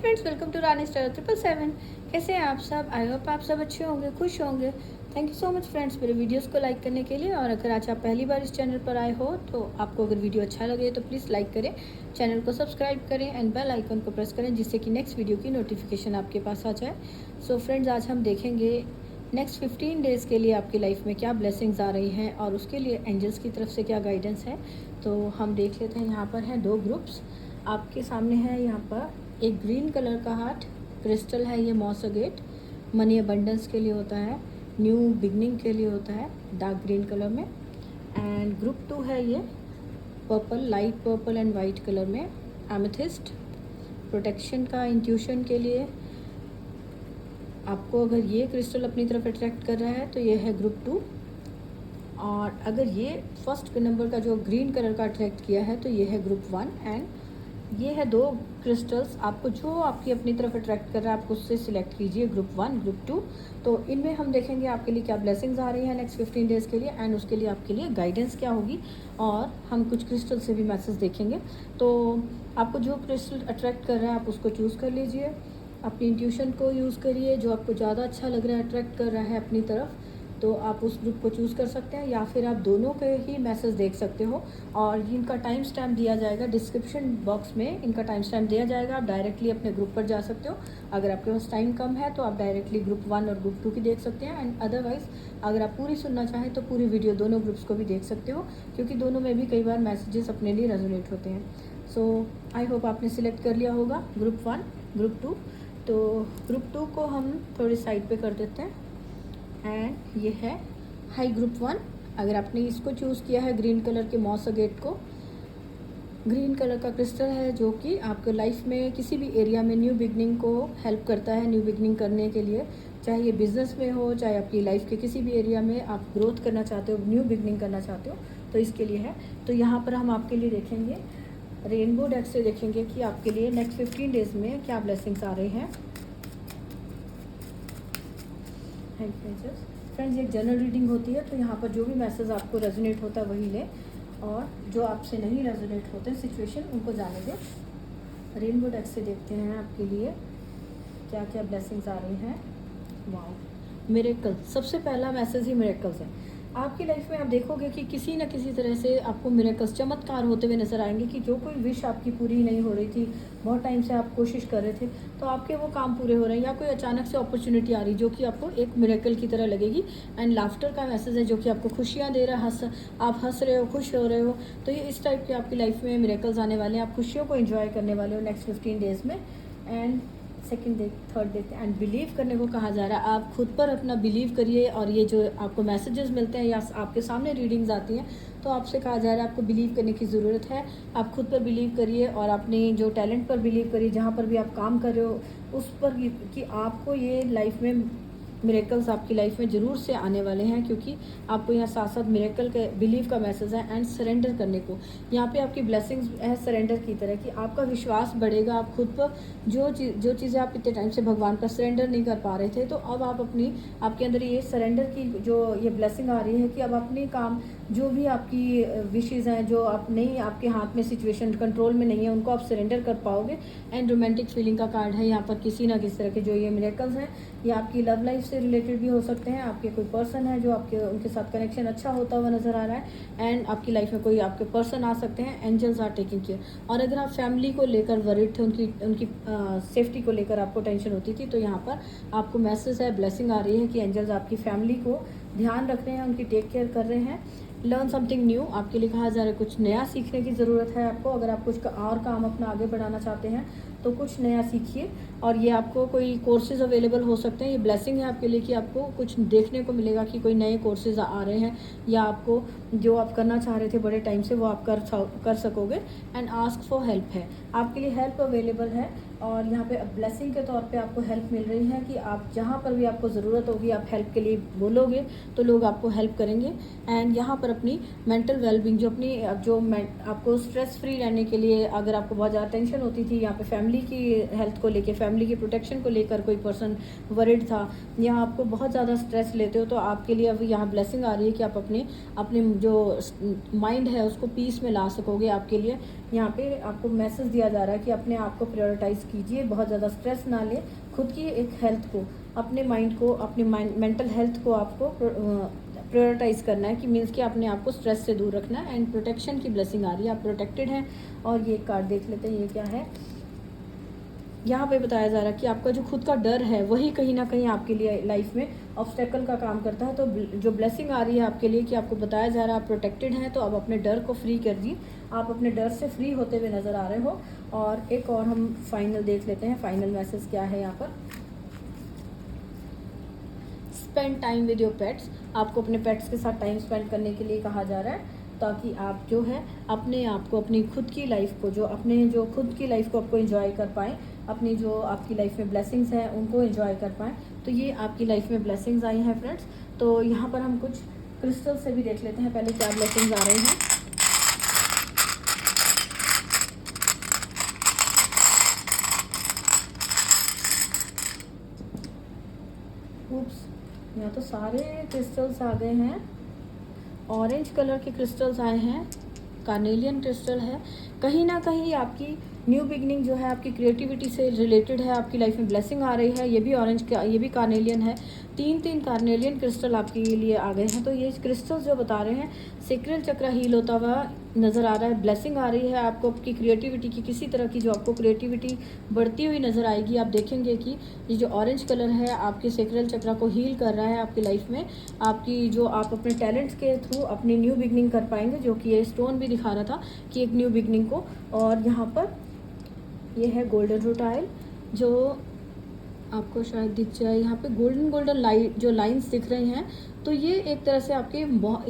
Friends, welcome to Rani star 777। कैसे हैं आप सब? आई होप आप सब अच्छे होंगे, खुश होंगे। Thank you so much friends मेरे वीडियोस को लाइक करने के लिए। और अगर आज आप पहली बार इस चैनल पर आए हो तो आपको अगर वीडियो अच्छा लगे तो प्लीज़ लाइक करें, चैनल को सब्सक्राइब करें एंड बेल आइकन को प्रेस करें जिससे कि नेक्स्ट वीडियो की नोटिफिकेशन आपके पास आ जाए। सो फ्रेंड्स, आज हम देखेंगे नेक्स्ट 15 डेज़ के लिए आपकी लाइफ में क्या ब्लेसिंग्स आ रही हैं और उसके लिए एंजल्स की तरफ से क्या गाइडेंस है। तो हम देख लेते हैं। यहाँ पर हैं 2 ग्रुप्स आपके सामने है। यहाँ पर एक ग्रीन कलर का हार्ट क्रिस्टल है, ये मॉस अगेट मनी अबंडेंस के लिए होता है, न्यू बिगनिंग के लिए होता है, डार्क ग्रीन कलर में। एंड ग्रुप 2 है ये purple, light purple and white colour में, एमेथिस्ट प्रोटेक्शन का, इंट्यूशन के लिए। आपको अगर ये क्रिस्टल अपनी तरफ अट्रैक्ट कर रहा है तो ये है ग्रुप 2। और अगर ये फर्स्ट नंबर का जो ग्रीन कलर का अट्रैक्ट किया है तो ये है ग्रुप 1। एंड ये है 2 क्रिस्टल्स, आपको जो आपकी अपनी तरफ अट्रैक्ट कर रहा है आप उससे सिलेक्ट कीजिए, ग्रुप 1 ग्रुप 2। तो इनमें हम देखेंगे आपके लिए क्या ब्लेसिंग्स आ रही है नेक्स्ट 15 डेज़ के लिए एंड उसके लिए आपके लिए गाइडेंस क्या होगी। और हम कुछ क्रिस्टल से भी मैसेज देखेंगे। तो आपको जो क्रिस्टल अट्रैक्ट कर रहा है आप उसको चूज़ कर लीजिए, अपनी इंट्यूशन को यूज़ करिए, जो आपको ज़्यादा अच्छा लग रहा है, अट्रैक्ट कर रहा है अपनी तरफ, तो आप उस ग्रुप को चूज़ कर सकते हैं। या फिर आप दोनों के ही मैसेज देख सकते हो और इनका टाइम स्टैम्प दिया जाएगा डिस्क्रिप्शन बॉक्स में, इनका टाइम स्टैम्प दिया जाएगा। आप डायरेक्टली अपने ग्रुप पर जा सकते हो। अगर आपके पास टाइम कम है तो आप डायरेक्टली ग्रुप 1 और ग्रुप 2 की देख सकते हैं। एंड अदरवाइज़ अगर आप पूरी सुनना चाहें तो पूरी वीडियो दोनों ग्रुप्स को भी देख सकते हो, क्योंकि दोनों में भी कई बार मैसेजेस अपने लिए रेजोनेट होते हैं। सो आई होप आपने सिलेक्ट कर लिया होगा ग्रुप 1 ग्रुप 2। तो ग्रुप 2 को हम थोड़ी साइड पे कर देते हैं। एंड ये है हाई ग्रुप 1। अगर आपने इसको चूज़ किया है ग्रीन कलर के मॉस अगेट को, ग्रीन कलर का क्रिस्टल है जो कि आपके लाइफ में किसी भी एरिया में न्यू बिगनिंग को हेल्प करता है, न्यू बिगनिंग करने के लिए, चाहे ये बिजनेस में हो, चाहे आपकी लाइफ के किसी भी एरिया में आप ग्रोथ करना चाहते हो, न्यू बिगनिंग करना चाहते हो, तो इसके लिए है। तो यहाँ पर हम आपके लिए देखेंगे, रेनबो डेक से देखेंगे कि आपके लिए नेक्स्ट 15 डेज़ में क्या ब्लेसिंग्स आ रहे हैं। फ्रेंड्स, एक जनरल रीडिंग होती है तो यहाँ पर जो भी मैसेज आपको रेजोनेट होता है वही लें, और जो आपसे नहीं रेजोनेट होते सिचुएशन उनको जाने दें। रेनबो डेक से देखते हैं आपके लिए क्या क्या ब्लेसिंग्स आ रही हैं। वाओ, मिरेकल, सबसे पहला मैसेज ही मिरेकल्स है। आपकी लाइफ में आप देखोगे कि किसी न किसी तरह से आपको मिरेकल्स, चमत्कार होते हुए नजर आएंगे कि जो कोई विश आपकी पूरी नहीं हो रही थी, बहुत टाइम से आप कोशिश कर रहे थे, तो आपके वो काम पूरे हो रहे हैं, या कोई अचानक से अपॉर्चुनिटी आ रही जो कि आपको एक मिरेकल की तरह लगेगी। एंड लाफ्टर का मैसेज है जो कि आपको खुशियाँ दे रहा है, आप हंस रहे हो, खुश हो रहे हो। तो ये इस टाइप के आपकी लाइफ में मिरेकल्स आने वाले हैं, आप खुशियों को एंजॉय करने वाले हो नेक्स्ट 15 डेज़ में। And second day, third day and believe करने को कहा जा रहा है। आप खुद पर अपना बिलीव करिए, और ये जो आपको मैसेजेस मिलते हैं या आपके सामने रीडिंग्स आती हैं तो आपसे कहा जा रहा है आपको बिलीव करने की ज़रूरत है। आप खुद पर बिलीव करिए और अपने जो टैलेंट पर बिलीव करिए, जहाँ पर भी आप काम कर रहे हो उस पर, कि आपको ये लाइफ में मिरेकल्स आपकी लाइफ में ज़रूर से आने वाले हैं, क्योंकि आपको यहाँ साथ साथ मिरेकल के बिलीव का मैसेज है। एंड सरेंडर करने को, यहाँ पे आपकी ब्लेसिंग्स है सरेंडर की तरह, कि आपका विश्वास बढ़ेगा। आप खुद पर जो चीज़ें आप इतने टाइम से भगवान पर सरेंडर नहीं कर पा रहे थे, तो अब आप अपनी, आपके अंदर ये सरेंडर की जो ये ब्लेसिंग आ रही है कि अब अपने काम, जो भी आपकी विशेज़ हैं, जो आप नहीं, आपके हाथ में सिचुएशन कंट्रोल में नहीं है, उनको आप सरेंडर कर पाओगे। एंड रोमांटिक फीलिंग का कार्ड है यहाँ पर। किसी ना किसी तरह के जो ये मिरेकल्स हैं ये आपकी लव लाइफ से रिलेटेड भी हो सकते हैं। आपके कोई पर्सन है जो आपके, उनके साथ कनेक्शन अच्छा होता हुआ नजर आ रहा है। एंड आपकी लाइफ में कोई आपके पर्सन आ सकते हैं। Angels are taking care. और अगर आप फैमिली को लेकर वरीड थे, उनकी सेफ्टी को लेकर आपको टेंशन होती थी, तो यहाँ पर आपको मैसेज है, ब्लेसिंग आ रही है कि एंजल्स आपकी फैमिली को ध्यान रख रहे हैं, उनकी टेक केयर कर रहे हैं। लर्न समथिंग न्यू, आपके लिए कहा जा रहा है कुछ नया सीखने की ज़रूरत है आपको। अगर आप कुछ और काम अपना आगे बढ़ाना चाहते हैं तो कुछ नया सीखिए। और ये आपको कोई कोर्सेज अवेलेबल हो सकते हैं। ये ब्लेसिंग है आपके लिए कि आपको कुछ देखने को मिलेगा कि कोई नए कोर्सेज आ रहे हैं, या आपको जो आप करना चाह रहे थे बड़े टाइम से वो आप कर सकोगे। एंड आस्क फॉर हेल्प है, आपके लिए हेल्प अवेलेबल है। और यहाँ पे ब्लेसिंग के तौर पे आपको हेल्प मिल रही है कि आप जहाँ पर भी आपको ज़रूरत होगी आप हेल्प के लिए बोलोगे तो लोग आपको हेल्प करेंगे। एंड यहाँ पर अपनी मेंटल वेलबींग, जो अपनी आपको स्ट्रेस फ्री रहने के लिए, अगर आपको बहुत ज़्यादा टेंशन होती थी, यहाँ पे फैमिली की हेल्थ को लेके, फैमिली की प्रोटेक्शन को लेकर कोई पर्सन वरिड था, यहाँ आपको बहुत ज़्यादा स्ट्रेस लेते हो, तो आपके लिए अभी यहाँ ब्लेसिंग आ रही है कि आप अपने जो माइंड है उसको पीस में ला सकोगे। आपके लिए यहाँ पे आपको मैसेज दिया दिया जा रहा है कि अपने आप को प्रायोरिटाइज़ कीजिए, बहुत ज़्यादा स्ट्रेस ना लें, खुद की एक हेल्थ को, अपने माइंड को, अपने मेंटल हेल्थ को आपको प्रायोरिटाइज़ करना है, कि मीन्स कि अपने आप को स्ट्रेस से दूर रखना है। एंड प्रोटेक्शन की ब्लेसिंग आ रही है, आप प्रोटेक्टेड हैं। और ये कार्ड देख लेते हैं ये क्या है। यहाँ पे बताया जा रहा है कि आपका जो खुद का डर है वही कहीं ना कहीं आपके लिए लाइफ में ऑब्स्टेकल का काम करता है। तो जो ब्लेसिंग आ रही है आपके लिए कि आपको बताया जा रहा है आप प्रोटेक्टेड हैं, तो अब अपने डर को फ्री कर दी, आप अपने डर से फ्री होते हुए नज़र आ रहे हो। और एक और हम फाइनल देख लेते हैं, फाइनल मैसेज क्या है यहाँ पर। Spend time with your pets, आपको अपने पेट्स के साथ टाइम स्पेंड करने के लिए कहा जा रहा है, ताकि आप जो है अपने आप को, अपनी खुद की लाइफ को, जो खुद की लाइफ को आपको एंजॉय कर पाएँ, अपनी जो आपकी लाइफ में ब्लेसिंग्स हैं उनको एंजॉय कर पाएँ। तो ये आपकी लाइफ में ब्लेसिंग्स आई हैं फ्रेंड्स। तो यहाँ पर हम कुछ क्रिस्टल से भी देख लेते हैं पहले क्या ब्लेसिंग्स आ रही हैं। उप्स, यहाँ तो सारे क्रिस्टल्स आ गए हैं। ऑरेंज कलर के क्रिस्टल्स आए हैं, कार्नेलियन क्रिस्टल है। कहीं ना कहीं आपकी न्यू बिगनिंग जो है आपकी क्रिएटिविटी से रिलेटेड है, आपकी लाइफ में ब्लेसिंग आ रही है। ये भी ऑरेंज का, ये भी कार्नेलियन है। तीन कार्नेलियन क्रिस्टल आपके लिए आ गए हैं। तो ये क्रिस्टल्स जो बता रहे हैं, सेक्रल चक्र हील होता हुआ नज़र आ रहा है, ब्लेसिंग आ रही है आपको, आपकी क्रिएटिविटी की, किसी तरह की जो आपको क्रिएटिविटी बढ़ती हुई नज़र आएगी। आप देखेंगे कि ये जो ऑरेंज कलर है आपके सेक्रल चक्र को हील कर रहा है आपकी लाइफ में। आपकी जो आप अपने टैलेंट्स के थ्रू अपनी न्यू बिगनिंग कर पाएंगे, जो कि ये स्टोन भी दिखा रहा था कि एक न्यू बिगनिंग को। और यहाँ पर ये है गोल्डन रूट आयल, जो आपको शायद दिख जाए, यहाँ पे गोल्डन लाइट जो लाइंस दिख रही हैं। तो ये एक तरह से आपके,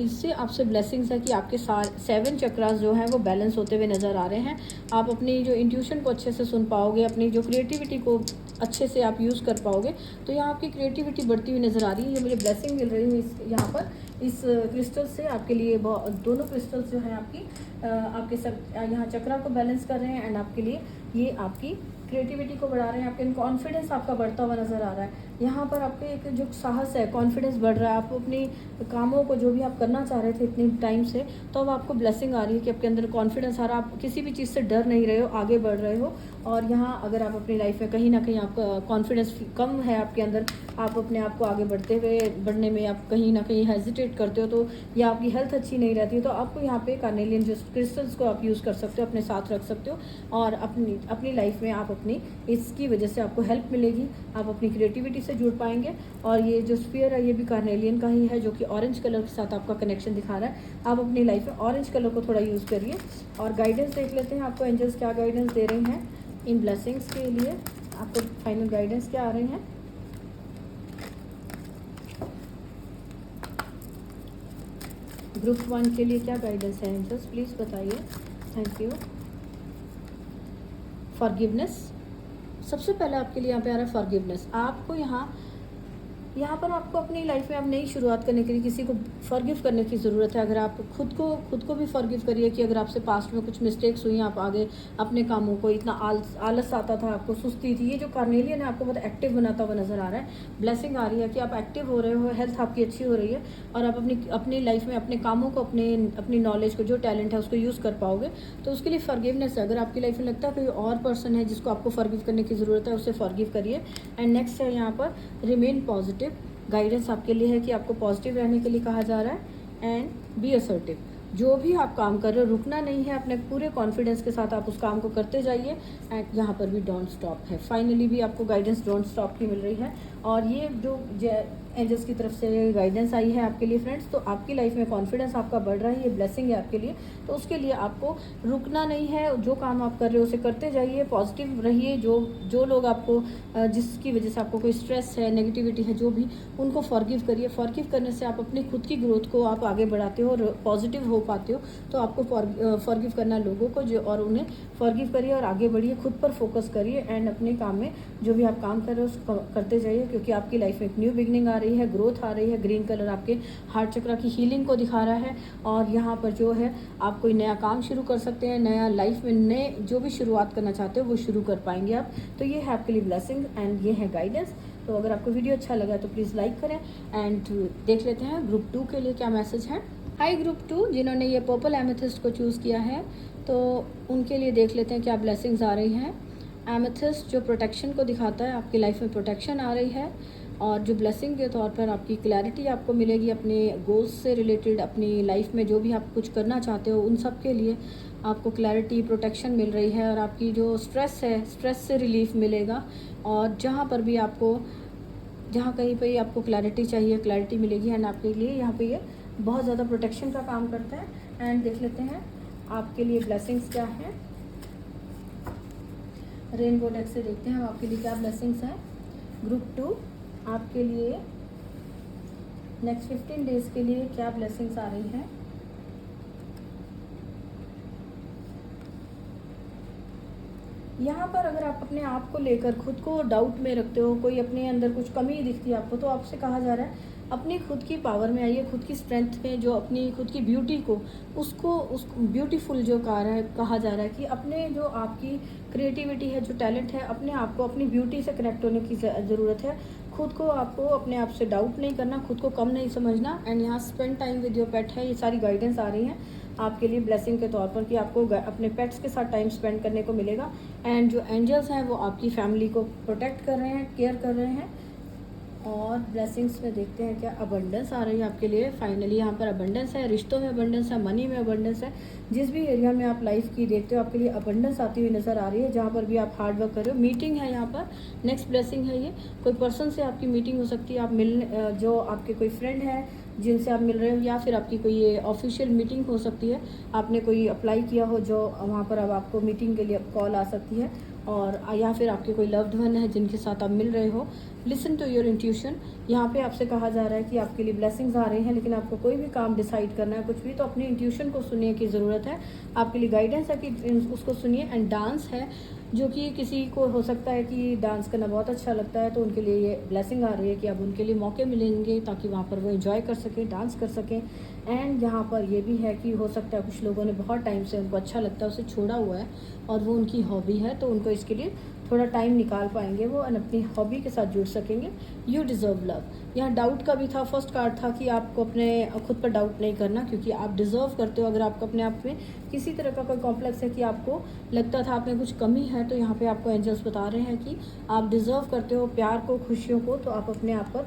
इससे आपसे ब्लेसिंग्स है कि आपके 7 चक्रास जो हैं वो बैलेंस होते हुए नज़र आ रहे हैं। आप अपनी जो इंट्यूशन को अच्छे से सुन पाओगे, अपनी जो क्रिएटिविटी को अच्छे से आप यूज़ कर पाओगे। तो यहाँ आपकी क्रिएटिविटी बढ़ती हुई नज़र आ रही है। ये मुझे ब्लेसिंग मिल रही है यहाँ पर इस क्रिस्टल से आपके लिए। दोनों क्रिस्टल्स जो हैं आपके सब यहाँ चक्रा को बैलेंस कर रहे हैं, एंड आपके लिए ये आपकी क्रिएटिविटी को बढ़ा रहे हैं। आपके कॉन्फिडेंस आपका बढ़ता हुआ नज़र आ रहा है। यहाँ पर आपके एक जो साहस है, कॉन्फिडेंस बढ़ रहा है। आप अपनी कामों को जो भी आप करना चाह रहे थे इतने टाइम से, तो अब आपको ब्लेसिंग आ रही है कि आपके अंदर कॉन्फिडेंस आ रहा है। आप किसी भी चीज़ से डर नहीं रहे हो, आगे बढ़ रहे हो। और यहाँ अगर आप अपनी लाइफ में कहीं ना कहीं आपका कॉन्फिडेंस कम है आपके अंदर, आप अपने आप को आगे बढ़ने में आप कहीं ना कहीं हेजिटेट करते हो, तो या आपकी हेल्थ अच्छी नहीं रहती है, तो आपको यहाँ पे कार्नेलियन जो क्रिस्टल्स को आप यूज़ कर सकते हो, अपने साथ रख सकते हो। और अपनी लाइफ में आप इसकी वजह से आपको हेल्प मिलेगी, आप अपनी क्रिएटिविटी से जुड़ पाएंगे। और ये जो स्फीयर है ये भी कार्नेलियन का ही है, जो कि ऑरेंज कलर के साथ आपका कनेक्शन दिखा रहा है। आप अपनी लाइफ में ऑरेंज कलर को थोड़ा यूज़ करिए। और गाइडेंस देख लेते हैं, आपको एंजल्स क्या गाइडेंस दे रहे हैं इन ब्लेसिंग्स के लिए। आपको फाइनल गाइडेंस क्या आ रहे हैं। ग्रुप 1 के लिए क्या गाइडेंस है एंजल्स, प्लीज़ बताइए। Thank you. फॉरगिवनेस, सबसे पहले आपके लिए यहाँ पे आ रहा है फॉरगिवनेस। आपको यहाँ पर आपको अपनी लाइफ में अब नई शुरुआत करने के लिए किसी को फॉरगिव करने की ज़रूरत है। अगर आप खुद को भी फॉरगिव करिए कि अगर आपसे पास्ट में कुछ मिस्टेक्स हुई, आप आगे अपने कामों को, इतना आलस आता था, आपको सुस्ती थी। ये जो कार्नेलियन है आपको बहुत एक्टिव बनाता हुआ नज़र आ रहा है। ब्लेसिंग आ रही है कि आप एक्टिव हो रहे हो, हेल्थ आपकी अच्छी हो रही है, और आप अपनी लाइफ में अपने कामों को, अपनी नॉलेज को, जो टैलेंट है उसको यूज़ कर पाओगे। तो उसके लिए फॉरगिवनेस है। अगर आपकी लाइफ में लगता है कोई और पर्सन है जिसको आपको फॉरगिव करने की ज़रूरत है, उसे फॉरगिव करिए। एंड नेक्स्ट है यहाँ पर रिमेन पॉजिटिव। गाइडेंस आपके लिए है कि आपको पॉजिटिव रहने के लिए कहा जा रहा है। एंड बी असर्टिव, जो भी आप काम कर रहे हो रुकना नहीं है, अपने पूरे कॉन्फिडेंस के साथ आप उस काम को करते जाइए। एंड यहाँ पर भी डोंट स्टॉप है। फाइनली भी आपको गाइडेंस डोंट स्टॉप की मिल रही है। और ये जो एंजल्स की तरफ से गाइडेंस आई है आपके लिए फ्रेंड्स, तो आपकी लाइफ में कॉन्फिडेंस आपका बढ़ रहा है, ये ब्लेसिंग है आपके लिए। तो उसके लिए आपको रुकना नहीं है, जो काम आप कर रहे हो उसे करते जाइए, पॉजिटिव रहिए। जो लोग आपको, जिसकी वजह से आपको कोई स्ट्रेस है, नेगेटिविटी है, जो भी, उनको फॉरगिव करिए। फॉरगिव करने से आप अपनी खुद की ग्रोथ को आप आगे बढ़ाते हो और पॉजिटिव हो पाते हो। तो आपको फॉरगिव करना लोगों को, जो और उन्हें फॉरगिव करिए और आगे बढ़िए, खुद पर फोकस करिए। एंड अपने काम में जो भी आप काम कर रहे हो उसको करते जाइए, क्योंकि आपकी लाइफ में एक न्यू बिगनिंग आ रही है, ग्रोथ आ रही है। ग्रीन कलर आपके हार्ट चक्र की हीलिंग को दिखा रहा है। और यहाँ पर जो है आप कोई नया काम शुरू कर सकते हैं, नया लाइफ में नए जो भी शुरुआत करना चाहते हो वो शुरू कर पाएंगे आप। तो ये है आपके लिए ब्लेसिंग एंड ये है गाइडेंस। तो अगर आपको वीडियो अच्छा लगा तो प्लीज़ लाइक करें। एंड देख लेते हैं ग्रुप 2 के लिए क्या मैसेज है। हाय ग्रुप 2, जिन्होंने ये पर्पल एमेथिस्ट को चूज़ किया है, तो उनके लिए देख लेते हैं क्या ब्लेसिंग्स आ रही हैं। एमेथिस्ट जो प्रोटेक्शन को दिखाता है, आपकी लाइफ में प्रोटेक्शन आ रही है, और जो ब्लेसिंग के तौर पर आपकी क्लैरिटी आपको मिलेगी अपने गोल्स से रिलेटेड, अपनी लाइफ में जो भी आप कुछ करना चाहते हो उन सब के लिए आपको क्लैरिटी, प्रोटेक्शन मिल रही है। और आपकी जो स्ट्रेस है, स्ट्रेस से रिलीफ मिलेगा, और जहाँ पर भी आपको, जहाँ कहीं पे आपको क्लैरिटी चाहिए, क्लैरिटी मिलेगी। एंड आपके लिए यहाँ पे ये बहुत ज़्यादा प्रोटेक्शन का काम करता है। एंड देख लेते हैं आपके लिए ब्लेसिंग्स क्या हैं। रेनबो डेक से देखते हैं आपके लिए क्या ब्लेसिंग्स हैं। ग्रुप 2 आपके लिए नेक्स्ट 15 डेज़ के लिए क्या ब्लेसिंग्स आ रही हैं। यहाँ पर अगर आप अपने आप को लेकर खुद को डाउट में रखते हो, कोई अपने अंदर कुछ कमी दिखती है आपको, तो आपसे कहा जा रहा है अपनी खुद की पावर में आइए, खुद की स्ट्रेंथ में, जो अपनी खुद की ब्यूटी को, उसको ब्यूटीफुल जो कहा जा रहा है कि अपने जो आपकी क्रिएटिविटी है, जो टैलेंट है, अपने आप को अपनी ब्यूटी से कनेक्ट होने की ज़रूरत है। खुद को, आपको अपने आप से डाउट नहीं करना, खुद को कम नहीं समझना। एंड यहाँ स्पेंड टाइम विद योर पेट है, ये सारी गाइडेंस आ रही हैं आपके लिए ब्लेसिंग के तौर पर कि आपको अपने पेट्स के साथ टाइम स्पेंड करने को मिलेगा। एंड जो एंजल्स हैं वो आपकी फैमिली को प्रोटेक्ट कर रहे हैं, केयर कर रहे हैं। और ब्लेसिंग्स में देखते हैं क्या अबंडेंस आ रही है आपके लिए। फाइनली यहाँ पर अबंडेंस है, रिश्तों में अबंडेंस है, मनी में अबंडेंस है। जिस भी एरिया में आप लाइफ की देखते हो आपके लिए अबंडेंस आती हुई नज़र आ रही है। जहाँ पर भी आप हार्ड वर्क कर रहे हो, मीटिंग है यहाँ पर, नेक्स्ट ब्लेसिंग है ये। कोई पर्सन से आपकी मीटिंग हो सकती है, आप मिलने, जो आपके कोई फ्रेंड है जिनसे आप मिल रहे हो, या फिर आपकी कोई ये ऑफिशियल मीटिंग हो सकती है, आपने कोई अप्लाई किया हो जो वहाँ पर अब आपको मीटिंग के लिए कॉल आ सकती है। और या फिर आपके कोई लव्ड वन है जिनके साथ आप मिल रहे हो। Listen to your intuition. यहाँ पे आपसे कहा जा रहा है कि आपके लिए ब्लेसिंग्स आ रही हैं, लेकिन आपको कोई भी काम डिसाइड करना है, कुछ भी, तो अपनी इंट्यूशन को सुनने की ज़रूरत है। आपके लिए गाइडेंस है कि उसको सुनिए। एंड डांस है, जो कि किसी को हो सकता है कि डांस करना बहुत अच्छा लगता है, तो उनके लिए ये ब्लेसिंग आ रही है कि अब उनके लिए मौके मिलेंगे ताकि वहाँ पर वो एंजॉय कर सकें, डांस कर सकें। एंड यहाँ पर ये भी है कि हो सकता है कुछ लोगों ने बहुत टाइम से, उनको अच्छा लगता है, उसे छोड़ा हुआ है और वो उनकी हॉबी है, तो उनको इसके लिए थोड़ा टाइम निकाल पाएंगे वो, और अपनी हॉबी के साथ जुड़ सकेंगे। You deserve love. यहाँ डाउट का भी था, फर्स्ट कार्ड था कि आपको अपने खुद पर डाउट नहीं करना, क्योंकि आप डिज़र्व करते हो। अगर आपको अपने आप में किसी तरह का कोई कॉम्प्लेक्स है कि आपको लगता था आप में कुछ कमी है, तो यहाँ पे आपको एंजल्स बता रहे हैं कि आप डिज़र्व करते हो प्यार को, खुशियों को, तो आप अपने आप पर।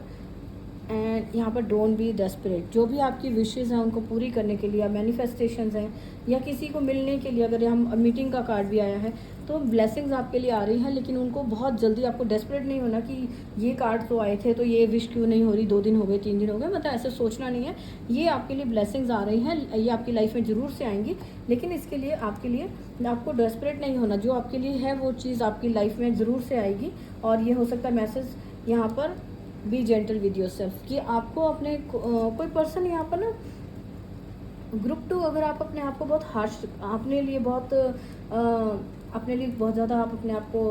एंड यहाँ पर डोंट बी डेस्परेट। जो भी आपकी विशेज़ हैं उनको पूरी करने के लिए, मैनिफेस्टेशंस हैं, या किसी को मिलने के लिए, अगर हम मीटिंग का कार्ड भी आया है, तो ब्लेसिंग्स आपके लिए आ रही हैं। लेकिन उनको बहुत जल्दी, आपको डेस्परेट नहीं होना कि ये कार्ड तो आए थे तो ये विश क्यों नहीं हो रही, 2 दिन हो गए, 3 दिन हो गए, मतलब ऐसे सोचना नहीं है। ये आपके लिए ब्लेसिंग्स आ रही हैं, ये आपकी लाइफ में ज़रूर से आएंगी, लेकिन इसके लिए आपके लिए आपको डेस्परेट नहीं होना। जो आपके लिए है वो चीज़ आपकी लाइफ में ज़रूर से आएगी। और ये हो सकता है मैसेज यहाँ पर, B gentle with your self, कि आपको अपने कोई पर्सन यहाँ पर ना, ग्रुप 2, अगर आप अपने आप को बहुत हार्श, अपने लिए बहुत ज़्यादा आप अपने आप को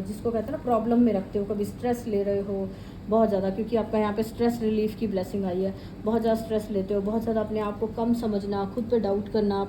जिसको कहते हैं ना प्रॉब्लम में रखते हो, कभी स्ट्रेस ले रहे हो बहुत ज़्यादा, क्योंकि आपका यहाँ पे स्ट्रेस रिलीफ की ब्लेसिंग आई है। बहुत ज़्यादा स्ट्रेस लेते हो, बहुत ज़्यादा अपने आप को कम समझना, खुद पे डाउट करना,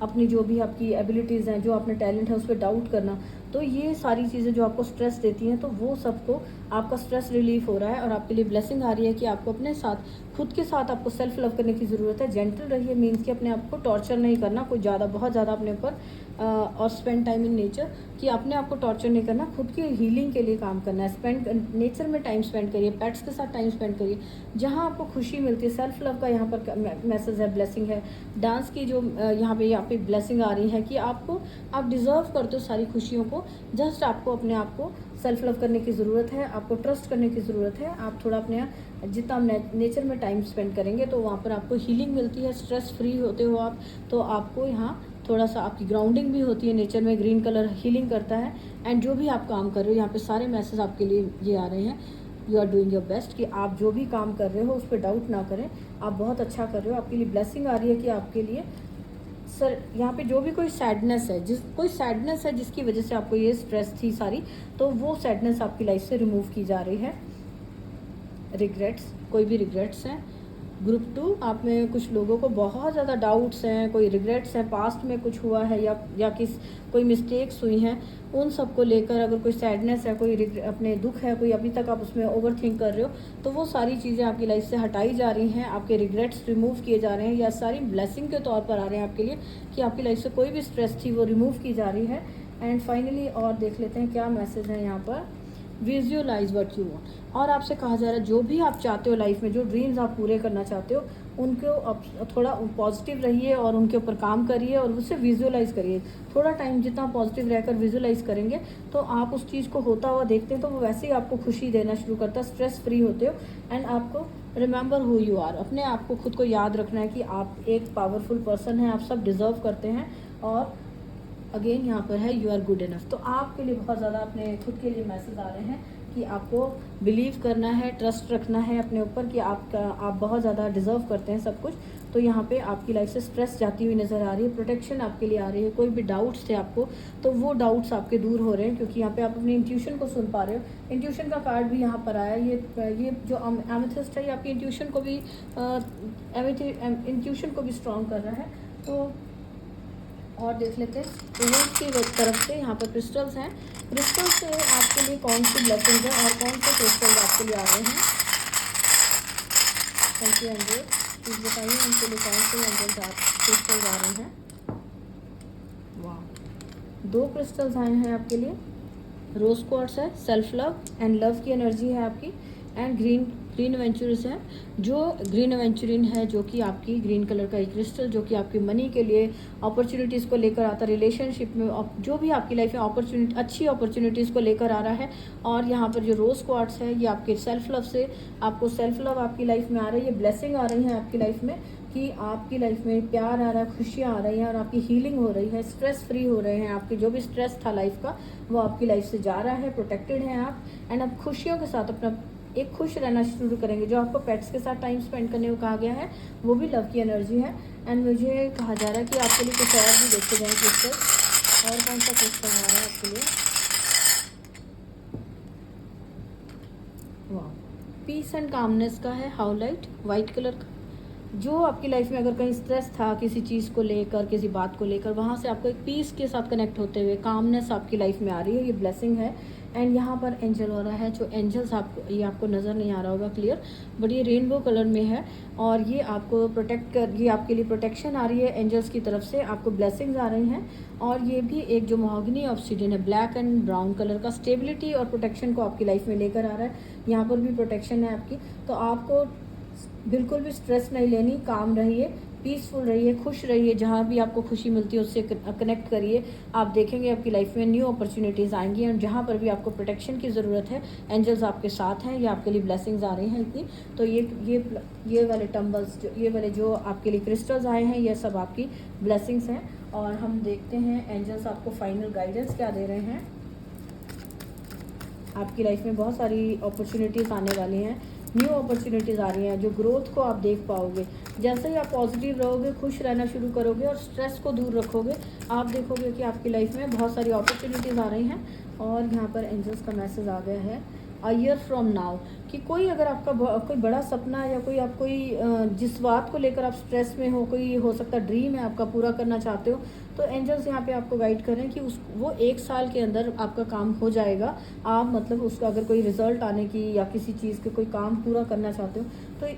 अपनी जो भी आपकी एबिलिटीज़ हैं, जो अपने टैलेंट है उस पर डाउट करना, तो ये सारी चीज़ें जो आपको स्ट्रेस देती हैं, तो वो सबको आपका स्ट्रेस रिलीफ हो रहा है। और आपके लिए ब्लेसिंग आ रही है कि आपको अपने साथ, खुद के साथ आपको सेल्फ लव करने की ज़रूरत है। जेंटल रहिए, मीन्स कि अपने आप को टॉर्चर नहीं करना, कोई ज़्यादा, बहुत ज़्यादा अपने ऊपर, और स्पेंड टाइम इन नेचर, कि अपने आप को टॉर्चर नहीं करना, खुद की हीलिंग के लिए काम करना है। नेचर में टाइम स्पेंड करिए, पेट्स के साथ टाइम स्पेंड करिए, जहाँ आपको खुशी मिलती है। सेल्फ लव का यहाँ पर मैसेज है, ब्लेसिंग है। डांस की जो यहाँ पे ब्लेसिंग आ रही है कि आप डिज़र्व करते हो सारी खुशियों को, जस्ट आपको अपने आप को सेल्फ लव करने की ज़रूरत है, आपको ट्रस्ट करने की ज़रूरत है। आप थोड़ा अपने जितना नेचर में टाइम स्पेंड करेंगे तो वहाँ पर आपको हीलिंग मिलती है, स्ट्रेस फ्री होते हो आप, तो आपको यहाँ थोड़ा सा आपकी ग्राउंडिंग भी होती है। नेचर में ग्रीन कलर हीलिंग करता है। एंड जो भी आप काम कर रहे हो, यहाँ पे सारे मैसेज आपके लिए ये आ रहे हैं, you are doing your best, कि आप जो भी काम कर रहे हो उस पर डाउट ना करें, आप बहुत अच्छा कर रहे हो। आपके लिए ब्लेसिंग आ रही है कि आपके लिए सर, यहाँ पे जो भी कोई सैडनेस है जिसकी वजह से आपको ये स्ट्रेस थी सारी, तो वो सैडनेस आपकी लाइफ से रिमूव की जा रही है। रिग्रेट्स, कोई भी रिग्रेट्स हैं, ग्रुप 2 आप में कुछ लोगों को बहुत ज़्यादा डाउट्स हैं, कोई रिग्रेट्स हैं, पास्ट में कुछ हुआ है या कोई मिस्टेक्स हुई हैं, उन सब को लेकर अगर कोई सैडनेस है, कोई अपने दुख है, कोई अभी तक आप उसमें ओवर थिंक कर रहे हो, तो वो सारी चीज़ें आपकी लाइफ से हटाई जा रही हैं, आपके रिग्रेट्स रिमूव किए जा रहे हैं, या सारी ब्लेसिंग के तौर पर आ रहे हैं आपके लिए कि आपकी लाइफ से कोई भी स्ट्रेस थी वो रिमूव की जा रही है। एंड फाइनली और देख लेते हैं क्या मैसेज है यहाँ पर। विजुअलाइज व्हाट यू वांट, और आपसे कहा जा रहा है जो भी आप चाहते हो लाइफ में, जो ड्रीम्स आप पूरे करना चाहते हो, उनको अब थोड़ा पॉजिटिव रहिए और उनके ऊपर काम करिए और उससे विजुअलाइज करिए। थोड़ा टाइम जितना पॉजिटिव रहकर विजुअलाइज करेंगे तो आप उस चीज़ को होता हुआ देखते हैं तो वो वैसे ही आपको खुशी देना शुरू करता है, स्ट्रेस फ्री होते हो। एंड आपको रिमेंबर हु यू आर, अपने आप को खुद को याद रखना है कि आप एक पावरफुल पर्सन हैं, आप सब डिज़र्व करते हैं। और अगेन यहाँ पर है यू आर गुड इनफ, तो आपके लिए बहुत ज़्यादा अपने खुद के लिए मैसेज आ रहे हैं कि आपको बिलीव करना है, ट्रस्ट रखना है अपने ऊपर कि आप बहुत ज़्यादा डिज़र्व करते हैं सब कुछ। तो यहाँ पे आपकी लाइफ से स्ट्रेस जाती हुई नज़र आ रही है, प्रोटेक्शन आपके लिए आ रही है। कोई भी डाउट्स थे आपको तो वो डाउट्स आपके दूर हो रहे हैं, क्योंकि यहाँ पे आप अपनी इंट्यूशन को सुन पा रहे हो। इंट्यूशन का कार्ड भी यहाँ पर आया है। ये जो एमेथिस्ट है ये आपकी इंट्यूशन को भी इंट्यूशन को भी स्ट्रॉन्ग कर रहा है। तो और देख लेते हैं यूनिवर्स की तरफ से यहाँ पर क्रिस्टल्स हैं। क्रिस्टल्स से आपके लिए कौन सी ब्लेसिंग है और कौन से क्रिस्टल्स आपके लिए आ रहे हैं। थैंक यू एंजल, प्लीज़ बताइए उनके लिए कौन से एंजल्स क्रिस्टल्स आ रहे हैं। वाह, 2 क्रिस्टल्स आए हैं आपके लिए। रोज क्वार्ट्ज है, सेल्फ लव एंड लव की एनर्जी है आपकी। एंड ग्रीन एवेंचुरिन है, जो ग्रीन एवेंचुरिन है जो कि आपकी ग्रीन कलर का एक क्रिस्टल जो कि आपकी मनी के लिए अपॉर्चुनिटीज़ को लेकर आता है, रिलेशनशिप में जो भी आपकी लाइफ में अच्छी अपॉर्चुनिटीज़ को लेकर आ रहा है। और यहाँ पर जो रोज़ क्वार्ट्ज है ये आपके सेल्फ लव से, आपको सेल्फ लव आपकी लाइफ में आ रही है, ब्लेसिंग आ रही है आपकी लाइफ में कि आपकी लाइफ में प्यार आ रहा है, खुशियाँ आ रही हैं और आपकी हीलिंग हो रही है, स्ट्रेस फ्री हो रहे हैं। आपके जो भी स्ट्रेस था लाइफ का वो आपकी लाइफ से जा रहा है, प्रोटेक्टेड हैं आप। एंड आप खुशियों के साथ अपना एक खुश रहना शुरू करेंगे। जो आपको पेट्स के साथ टाइम स्पेंड करने को कहा गया है वो भी लव की एनर्जी है। एंड मुझे कहा जा रहा है कि आपके लिए कुछ और भी देखे जाएँ क्रिस्टल। और कौन सा क्रिस्टल आ रहा है आपके लिए। वाह, पीस एंड कामनेस का है, हाउलाइट वाइट कलर का। जो आपकी लाइफ में अगर कहीं स्ट्रेस था किसी चीज़ को लेकर, किसी बात को लेकर, वहाँ से आपको एक पीस के साथ कनेक्ट होते हुए कामनेस आपकी लाइफ में आ रही है, ये ब्लेसिंग है। एंड यहाँ पर एंजल हो रहा है, जो एंजल्स आपको, ये आपको नज़र नहीं आ रहा होगा क्लियर, बट ये रेनबो कलर में है और ये आपको ये आपके लिए प्रोटेक्शन आ रही है एंजल्स की तरफ से, आपको ब्लेसिंग्स आ रही हैं। और ये भी एक जो महोगनी ऑब्सिडियन है, ब्लैक एंड ब्राउन कलर का, स्टेबिलिटी और प्रोटेक्शन को आपकी लाइफ में लेकर आ रहा है। यहाँ पर भी प्रोटेक्शन है आपकी, तो आपको बिल्कुल भी स्ट्रेस नहीं लेनी, काम रहिए, पीसफुल रहिए, खुश रहिए। जहाँ भी आपको खुशी मिलती है उससे कनेक्ट करिए। आप देखेंगे आपकी लाइफ में न्यू अपॉर्चुनिटीज़ आएंगी और जहाँ पर भी आपको प्रोटेक्शन की ज़रूरत है एंजल्स आपके साथ हैं, ये आपके लिए ब्लेसिंग्स आ रही हैं इतनी। तो ये वाले टम्बल्स, ये वाले जो आपके लिए क्रिस्टल्स आए हैं, ये सब आपकी ब्लेसिंग्स हैं। और हम देखते हैं एंजल्स आपको फाइनल गाइडेंस क्या दे रहे हैं। आपकी लाइफ में बहुत सारी अपॉर्चुनिटीज़ आने वाली हैं, न्यू अपॉर्चुनिटीज़ आ रही हैं, जो ग्रोथ को आप देख पाओगे। जैसे ही आप पॉजिटिव रहोगे, खुश रहना शुरू करोगे और स्ट्रेस को दूर रखोगे, आप देखोगे कि आपकी लाइफ में बहुत सारी अपॉर्चुनिटीज़ आ रही हैं। और यहाँ पर एंजल्स का मैसेज आ गया है अ ईयर फ्रॉम नाउ, कि कोई अगर आपका कोई बड़ा सपना या कोई जिस बात को लेकर आप स्ट्रेस में हो, कोई हो सकता ड्रीम है आपका पूरा करना चाहते हो, तो एंजल्स यहाँ पे आपको गाइड कर रहे हैं कि वो 1 साल के अंदर आपका काम हो जाएगा। आप मतलब उसका अगर कोई रिज़ल्ट आने की या किसी चीज़ के कोई काम पूरा करना चाहते हो तो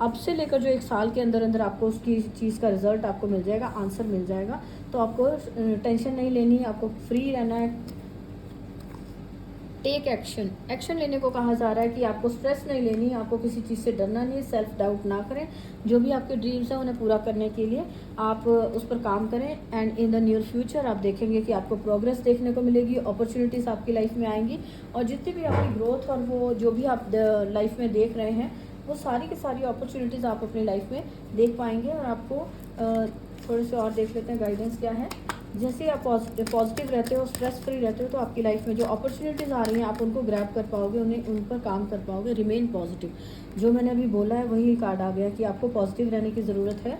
अब से लेकर जो 1 साल के अंदर अंदर आपको उसकी चीज़ का रिज़ल्ट आपको मिल जाएगा, आंसर मिल जाएगा। तो आपको टेंशन नहीं लेनी है, आपको फ्री रहना है। टेक एक्शन लेने को कहा जा रहा है कि आपको स्ट्रेस नहीं लेनी, आपको किसी चीज़ से डरना नहीं है, सेल्फ डाउट ना करें। जो भी आपके ड्रीम्स हैं उन्हें पूरा करने के लिए आप उस पर काम करें। And in the near future आप देखेंगे कि आपको प्रोग्रेस देखने को मिलेगी, अपॉर्चुनिटीज़ आपकी लाइफ में आएंगी और जितनी भी आपकी ग्रोथ और वो जो भी आप लाइफ में देख रहे हैं वो सारी की सारी अपॉर्चुनिटीज़ आप अपनी लाइफ में देख पाएंगे। और आपको थोड़े से और देख लेते हैं गाइडेंस क्या है। जैसे ही आप पॉजिटिव रहते हो, स्ट्रेस फ्री रहते हो, तो आपकी लाइफ में जो अपॉर्चुनिटीज़ आ रही हैं आप उनको ग्रैब कर पाओगे, उन पर काम कर पाओगे। रिमेन पॉजिटिव, जो मैंने अभी बोला है वही कार्ड आ गया कि आपको पॉजिटिव रहने की ज़रूरत है।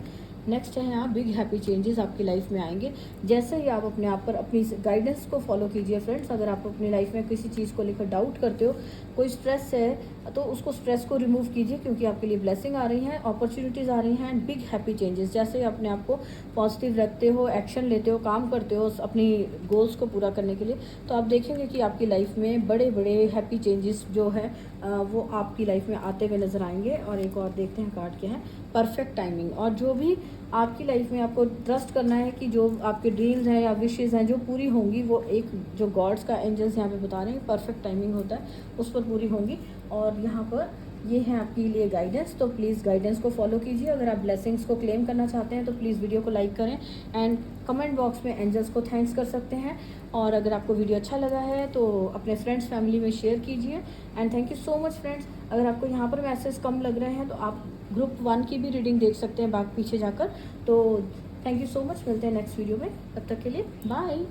नेक्स्ट है यहाँ बिग हैप्पी चेंजेस आपकी लाइफ में आएंगे जैसे ही आप अपने आप पर अपनी गाइडेंस को फॉलो कीजिए फ्रेंड्स। अगर आप अपनी लाइफ में किसी चीज़ को लेकर डाउट करते हो, कोई स्ट्रेस है, तो उसको स्ट्रेस को रिमूव कीजिए क्योंकि आपके लिए ब्लेसिंग आ रही हैं, अपॉर्चुनिटीज़ आ रही हैं एंड बिग हैप्पी चेंजेस। जैसे ही अपने आप को पॉजिटिव रखते हो, एक्शन लेते हो, काम करते हो अपनी गोल्स को पूरा करने के लिए, तो आप देखेंगे कि आपकी लाइफ में बड़े बड़े हैप्पी चेंजेस जो है वो आपकी लाइफ में आते हुए नजर आएंगे। और एक और देखते हैं कार्ड क्या है, परफेक्ट टाइमिंग। और जो भी आपकी लाइफ में आपको ट्रस्ट करना है कि जो आपके ड्रीम्स हैं या विशेज़ हैं जो पूरी होंगी, वो एक जो गॉड्स का एंजल्स यहाँ पे बता रहे हैं परफेक्ट टाइमिंग होता है, उस पर पूरी होंगी। और यहाँ पर ये है आपके लिए गाइडेंस, तो प्लीज़ गाइडेंस को फॉलो कीजिए। अगर आप ब्लेसिंग्स को क्लेम करना चाहते हैं तो प्लीज़ वीडियो को लाइक करें एंड कमेंट बॉक्स में एंजल्स को थैंक्स कर सकते हैं। और अगर आपको वीडियो अच्छा लगा है तो अपने फ्रेंड्स फैमिली में शेयर कीजिए and thank you so much friends. अगर आपको यहाँ पर मैसेज कम लग रहे हैं तो आप ग्रुप 1 की भी रीडिंग देख सकते हैं बैक पीछे जाकर। तो थैंक यू सो मच, मिलते हैं नेक्स्ट वीडियो में, तब तक के लिए बाय।